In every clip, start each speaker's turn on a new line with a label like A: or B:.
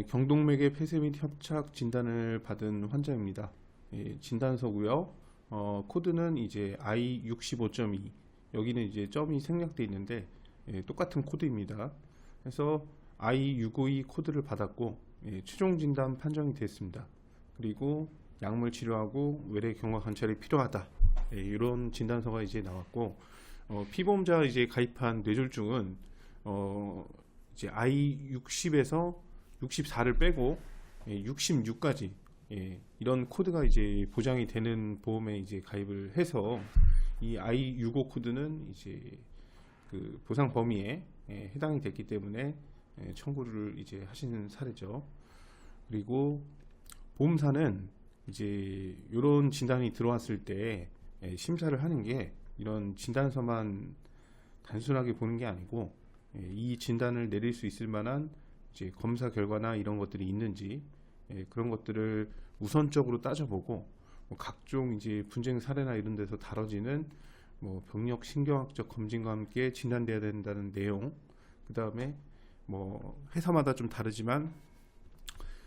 A: 경동맥의 폐쇄 및 협착 진단을 받은 환자입니다. 진단서고요. 코드는 이제 I65.2. 여기는 이제 점이 생략되어 있는데 똑같은 코드입니다. 그래서 I652 코드를 받았고 최종 진단 판정이 됐습니다. 그리고 약물 치료하고 외래 경과 관찰이 필요하다. 이런 진단서가 이제 나왔고 피보험자 이제 가입한 뇌졸중은 이제 I60에서 64를 빼고 66까지 이런 코드가 이제 보장이 되는 보험에 이제 가입을 해서 이 I65 코드는 이제 그 보상 범위에 해당이 됐기 때문에 청구를 이제 하시는 사례죠. 그리고 보험사는 이제 이런 진단이 들어왔을 때 심사를 하는 게 이런 진단서만 단순하게 보는 게 아니고 이 진단을 내릴 수 있을 만한 이제 검사 결과나 이런 것들이 있는지 그런 것들을 우선적으로 따져보고 각종 이제 분쟁 사례나 이런 데서 다뤄지는 병력 신경학적 검진과 함께 진단돼야 된다는 내용, 그 다음에 회사마다 좀 다르지만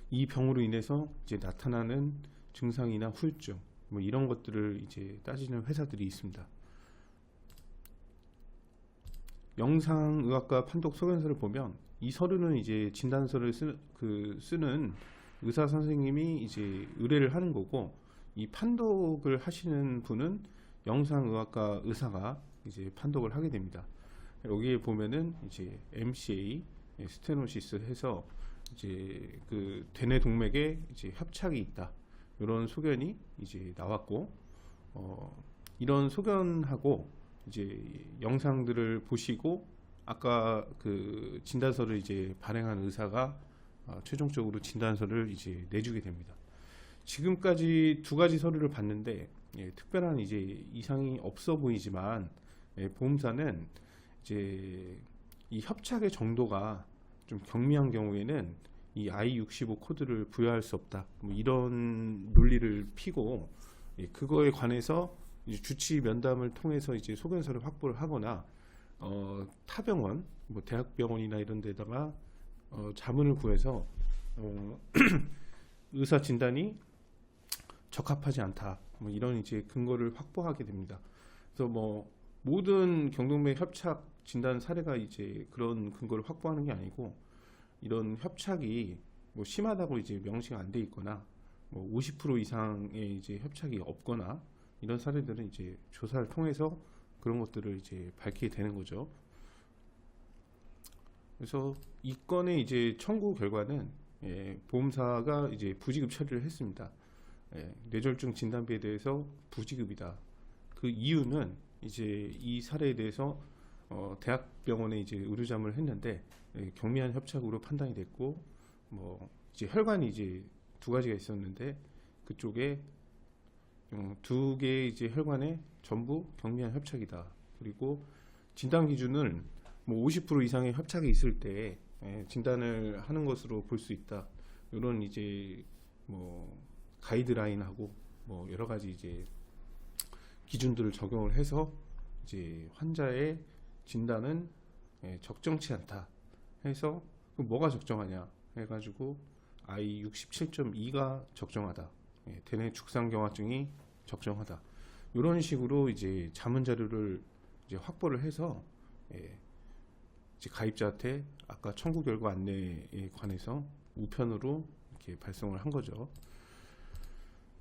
A: 이 병으로 인해서 이제 나타나는 증상이나 후유증 이런 것들을 이제 따지는 회사들이 있습니다. 영상의학과 판독 소견서를 보면 이 서류는 이제 진단서를 쓰는 의사 선생님이 이제 의뢰를 하는 거고, 이 판독을 하시는 분은 영상의학과 의사가 이제 판독을 하게 됩니다. 여기에 보면은 이제 MCA 스테노시스 해서 이제 그 대뇌 동맥에 이제 협착이 있다, 이런 소견이 이제 나왔고, 이런 소견하고 이제 영상들을 보시고 아까 그 진단서를 이제 발행한 의사가 최종적으로 진단서를 이제 내주게 됩니다. 지금까지 두 가지 서류를 봤는데 특별한 이제 이상이 없어 보이지만 보험사는 이제 이 협착의 정도가 좀 경미한 경우에는 이 I65 코드를 부여할 수 없다, 이런 논리를 피고 그거에 관해서 이제 주치 면담을 통해서 이제 소견서를 확보를 하거나 타 병원, 대학병원이나 이런 데다가 자문을 구해서 의사 진단이 적합하지 않다, 이런 이제 근거를 확보하게 됩니다. 그래서 모든 경동맥 협착 진단 사례가 이제 그런 근거를 확보하는 게 아니고, 이런 협착이 심하다고 이제 명시가 안 돼 있거나 50% 이상의 이제 협착이 없거나 이런 사례들은 이제 조사를 통해서 그런 것들을 이제 밝히게 되는 거죠. 그래서 이 건의 이제 청구 결과는 보험사가 이제 부지급 처리를 했습니다. 뇌졸중 진단비에 대해서 부지급이다. 그 이유는 이제 이 사례에 대해서 대학병원에 이제 의료자문을 했는데 경미한 협착으로 판단이 됐고, 이제 혈관이 이제 두 가지가 있었는데 그쪽에 두 개의 이제 혈관에 전부 경미한 협착이다. 그리고 진단 기준은 50% 이상의 협착이 있을 때 진단을 하는 것으로 볼 수 있다. 이런 이제 가이드라인하고 여러 가지 이제 기준들을 적용을 해서 이제 환자의 진단은 적정치 않다 해서, 뭐가 적정하냐 해가지고 I67.2가 적정하다, 대뇌 축상경화증이 적정하다, 이런 식으로 이제 자문 자료를 이제 확보를 해서 이제 가입자한테 아까 청구 결과 안내에 관해서 우편으로 이렇게 발송을 한 거죠.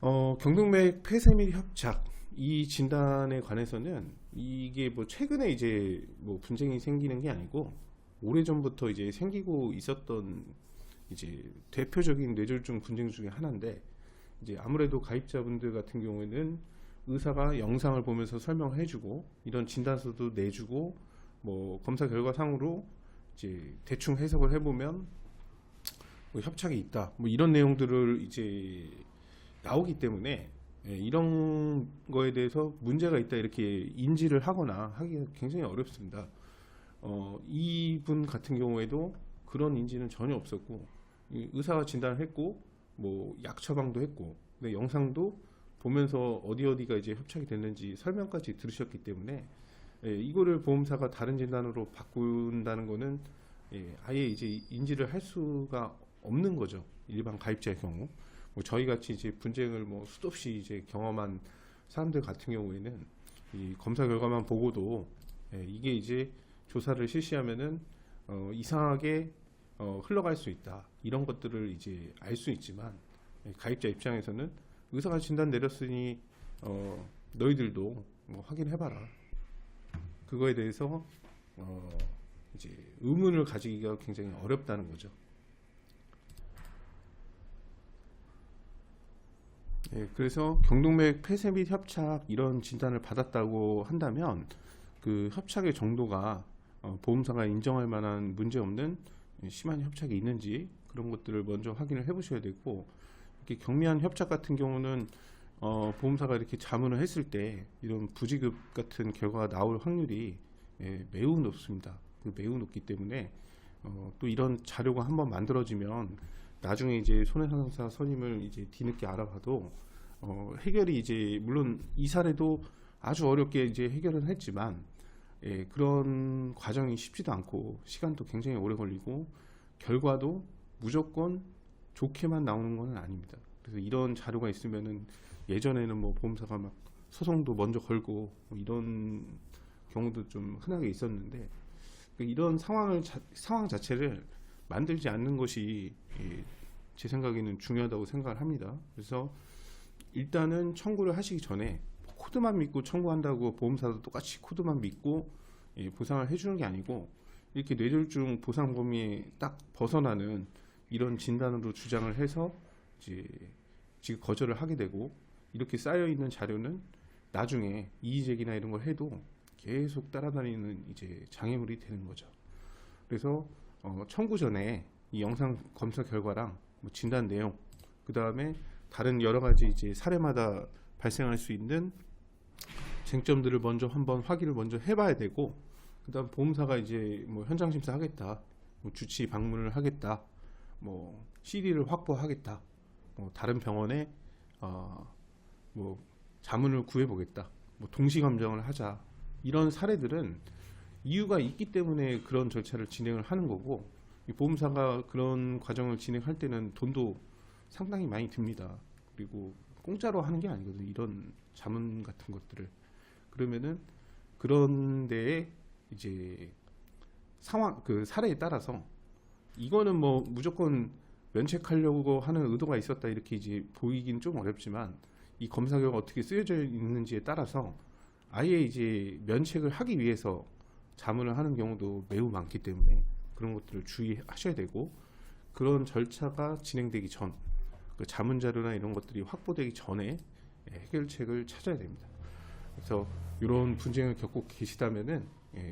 A: 경동맥 폐쇄 및 협착 이 진단에 관해서는 이게 최근에 이제 분쟁이 생기는 게 아니고 오래전부터 이제 생기고 있었던 이제 대표적인 뇌졸중 분쟁 중에 하나인데, 이제 아무래도 가입자분들 같은 경우에는 의사가 영상을 보면서 설명을 해주고 이런 진단서도 내주고 검사 결과상으로 이제 대충 해석을 해보면 협착이 있다, 이런 내용들을 이제 나오기 때문에 이런 거에 대해서 문제가 있다 이렇게 인지를 하거나 하기가 굉장히 어렵습니다. 이분 같은 경우에도 그런 인지는 전혀 없었고, 의사가 진단을 했고 약 처방도 했고, 근데 영상도 보면서 어디가 이제 협착이 됐는지 설명까지 들으셨기 때문에 이거를 보험사가 다른 진단으로 바꾼다는 거는 아예 이제 인지를 할 수가 없는 거죠. 일반 가입자의 경우. 뭐 저희 같이 이제 분쟁을 뭐 수도 없이 이제 경험한 사람들 같은 경우에는 이 검사 결과만 보고도 이게 이제 조사를 실시하면은 이상하게 흘러갈 수 있다. 이런 것들을 이제 알 수 있지만 가입자 입장에서는 의사가 진단 내렸으니 너희들도 뭐 확인해봐라. 그거에 대해서 이제 의문을 가지기가 굉장히 어렵다는 거죠. 그래서 경동맥 폐쇄 및 협착 이런 진단을 받았다고 한다면 그 협착의 정도가 보험사가 인정할 만한 문제 없는 심한 협착이 있는지 그런 것들을 먼저 확인을 해보셔야 되고, 이렇게 경미한 협착 같은 경우는 보험사가 이렇게 자문을 했을 때 이런 부지급 같은 결과가 나올 확률이 매우 높습니다. 매우 높기 때문에 또 이런 자료가 한번 만들어지면 나중에 이제 손해상사 선임을 이제 뒤늦게 알아봐도 해결이 이제 물론 이 사례도 아주 어렵게 이제 해결은 했지만 그런 과정이 쉽지도 않고 시간도 굉장히 오래 걸리고 결과도 무조건 좋게만 나오는 건 아닙니다. 그래서 이런 자료가 있으면은 예전에는 뭐 보험사가 막 소송도 먼저 걸고 뭐 이런 경우도 좀 흔하게 있었는데, 이런 상황 자체를 만들지 않는 것이 제 생각에는 중요하다고 생각을 합니다. 그래서 일단은 청구를 하시기 전에 코드만 믿고 청구한다고 보험사도 똑같이 코드만 믿고 보상을 해주는 게 아니고, 이렇게 뇌졸중 보상 범위에 딱 벗어나는 이런 진단으로 주장을 해서 이제 지금 거절을 하게 되고, 이렇게 쌓여 있는 자료는 나중에 이의제기나 이런 걸 해도 계속 따라다니는 이제 장애물이 되는 거죠. 그래서 청구 전에 이 영상 검사 결과랑 뭐 진단 내용, 그 다음에 다른 여러 가지 이제 사례마다 발생할 수 있는 쟁점들을 먼저 한번 확인을 먼저 해봐야 되고, 그다음 보험사가 이제 뭐 현장 심사하겠다, 뭐 주치 방문을 하겠다, 뭐 CD를 확보하겠다, 뭐 다른 병원에 뭐 자문을 구해보겠다, 뭐 동시 감정을 하자, 이런 사례들은 이유가 있기 때문에 그런 절차를 진행을 하는 거고, 이 보험사가 그런 과정을 진행할 때는 돈도 상당히 많이 듭니다. 그리고 공짜로 하는 게 아니거든요. 이런 자문 같은 것들을. 그러면은 그런 데에 이제 상황, 그 사례에 따라서 이거는 뭐 무조건 면책하려고 하는 의도가 있었다 이렇게 이제 보이긴 좀 어렵지만, 이 검사 결과가 어떻게 쓰여져 있는지에 따라서 아예 이제 면책을 하기 위해서 자문을 하는 경우도 매우 많기 때문에 그런 것들을 주의하셔야 되고, 그런 절차가 진행되기 전, 그 자문 자료나 이런 것들이 확보되기 전에 해결책을 찾아야 됩니다. 그래서 이런 분쟁을 겪고 계시다면은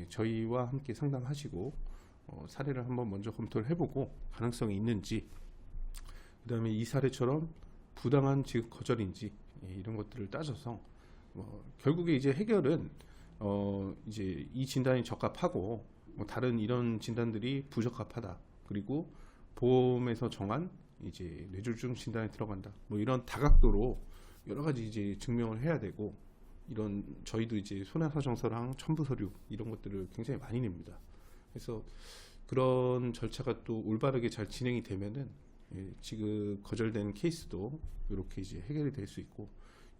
A: 저희와 함께 상담하시고 사례를 한번 먼저 검토를 해보고 가능성이 있는지, 그 다음에 이 사례처럼 부당한 지급 거절인지 이런 것들을 따져서 결국에 이제 해결은 이제 이 진단이 적합하고 뭐 다른 이런 진단들이 부적합하다, 그리고 보험에서 정한 이제 뇌졸중 진단에 들어간다, 뭐 이런 다각도로 여러 가지 이제 증명을 해야 되고, 이런 저희도 이제 손해사정서랑 첨부서류 이런 것들을 굉장히 많이 냅니다. 그래서 그런 절차가 또 올바르게 잘 진행이 되면은 지금 거절된 케이스도 이렇게 이제 해결이 될 수 있고,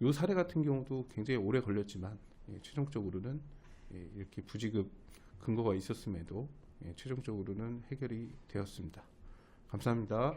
A: 이 사례 같은 경우도 굉장히 오래 걸렸지만 최종적으로는 이렇게 부지급 근거가 있었음에도 최종적으로는 해결이 되었습니다. 감사합니다.